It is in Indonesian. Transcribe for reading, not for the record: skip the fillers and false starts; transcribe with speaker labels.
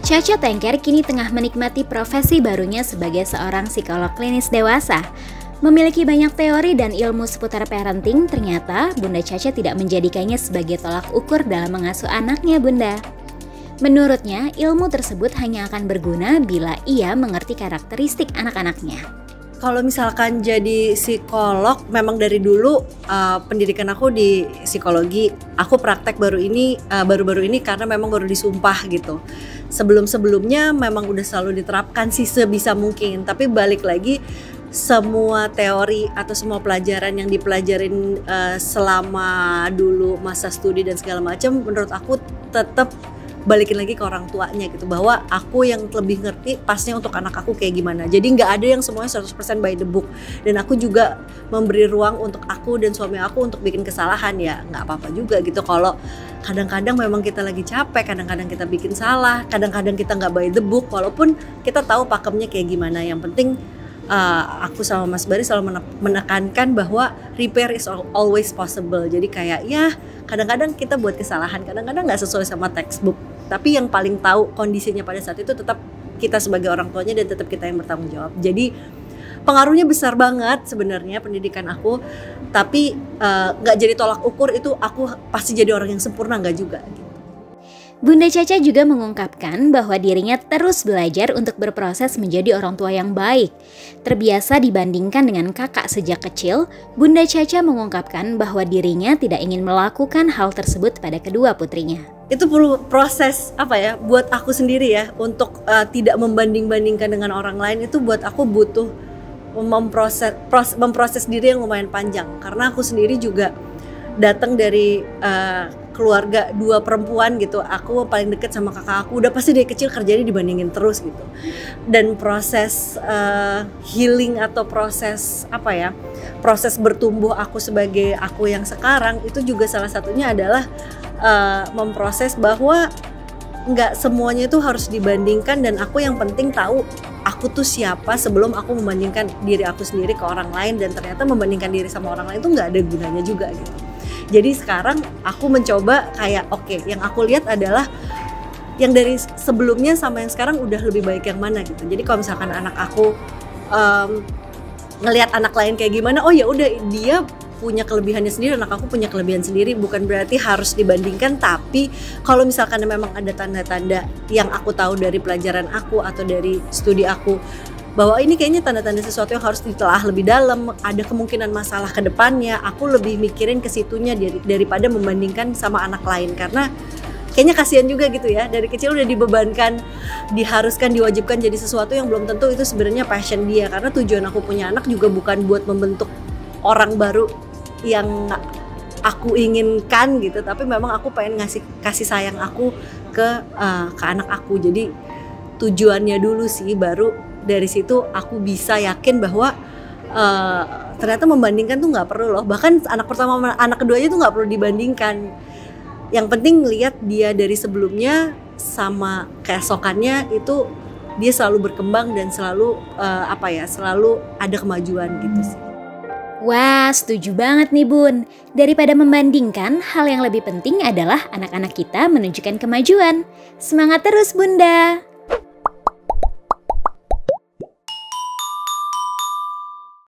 Speaker 1: Caca Tengker kini tengah menikmati profesi barunya sebagai seorang psikolog klinis dewasa. Memiliki banyak teori dan ilmu seputar parenting, ternyata Bunda Caca tidak menjadikannya sebagai tolak ukur dalam mengasuh anaknya, Bunda. Menurutnya, ilmu tersebut hanya akan berguna bila ia mengerti karakteristik anak-anaknya.
Speaker 2: Kalau misalkan jadi psikolog, memang dari dulu pendidikan aku di psikologi, aku praktek baru-baru ini karena memang baru disumpah gitu. Sebelum-sebelumnya memang udah selalu diterapkan sih sebisa mungkin, tapi balik lagi semua teori atau semua pelajaran yang dipelajarin selama dulu masa studi dan segala macam, menurut aku tetap balikin lagi ke orang tuanya gitu, bahwa aku yang lebih ngerti pasnya untuk anak aku kayak gimana. Jadi nggak ada yang semuanya 100% by the book, dan aku juga memberi ruang untuk aku dan suami aku untuk bikin kesalahan. Ya nggak apa-apa juga gitu kalau kadang-kadang memang kita lagi capek, kadang-kadang kita bikin salah, kadang-kadang kita nggak by the book, walaupun kita tahu pakemnya kayak gimana. Yang penting aku sama Mas Bari selalu menekankan bahwa repair is always possible. Jadi kayak ya kadang-kadang kita buat kesalahan, kadang-kadang nggak sesuai sama textbook, tapi yang paling tahu kondisinya pada saat itu tetap kita sebagai orang tuanya dan tetap kita yang bertanggung jawab. Jadi pengaruhnya besar banget sebenarnya pendidikan aku, tapi nggak jadi tolak ukur itu aku pasti jadi orang yang sempurna, nggak juga gitu.
Speaker 1: Bunda Caca juga mengungkapkan bahwa dirinya terus belajar untuk berproses menjadi orang tua yang baik. Terbiasa dibandingkan dengan kakak sejak kecil, Bunda Caca mengungkapkan bahwa dirinya tidak ingin melakukan hal tersebut pada kedua putrinya.
Speaker 2: Itu perlu proses buat aku sendiri ya, untuk tidak membanding-bandingkan dengan orang lain. Itu buat aku butuh memproses diri yang lumayan panjang, karena aku sendiri juga datang dari keluarga dua perempuan gitu. Aku paling deket sama kakak aku, udah pasti dari kecil kerjanya dibandingin terus gitu. Dan proses healing atau proses proses bertumbuh aku sebagai aku yang sekarang itu juga salah satunya adalah memproses bahwa nggak semuanya itu harus dibandingkan, dan aku yang penting tahu aku tuh siapa sebelum aku membandingkan diri aku sendiri ke orang lain. Dan ternyata membandingkan diri sama orang lain itu nggak ada gunanya juga gitu. Jadi sekarang aku mencoba kayak yang aku lihat adalah yang dari sebelumnya sama yang sekarang udah lebih baik yang mana gitu. Jadi kalau misalkan anak aku ngelihat anak lain kayak gimana, oh ya udah dia punya kelebihannya sendiri, anak aku punya kelebihan sendiri, bukan berarti harus dibandingkan. Tapi kalau misalkan memang ada tanda-tanda yang aku tahu dari pelajaran aku atau dari studi aku bahwa ini kayaknya tanda-tanda sesuatu yang harus ditelaah lebih dalam, ada kemungkinan masalah ke depannya, aku lebih mikirin ke situnya daripada membandingkan sama anak lain. Karena kayaknya kasihan juga gitu ya, dari kecil udah dibebankan, diharuskan, diwajibkan jadi sesuatu yang belum tentu itu sebenarnya passion dia. Karena tujuan aku punya anak juga bukan buat membentuk orang baru yang aku inginkan gitu, tapi memang aku pengen kasih sayang aku ke anak aku. Jadi tujuannya dulu sih, baru dari situ aku bisa yakin bahwa ternyata membandingkan tuh nggak perlu loh. Bahkan anak pertama sama anak keduanya tuh nggak perlu dibandingkan. Yang penting lihat dia dari sebelumnya sama keesokannya itu dia selalu berkembang dan selalu selalu ada kemajuan gitu sih.
Speaker 1: Wah, setuju banget nih Bun. Daripada membandingkan, hal yang lebih penting adalah anak-anak kita menunjukkan kemajuan. Semangat terus Bunda!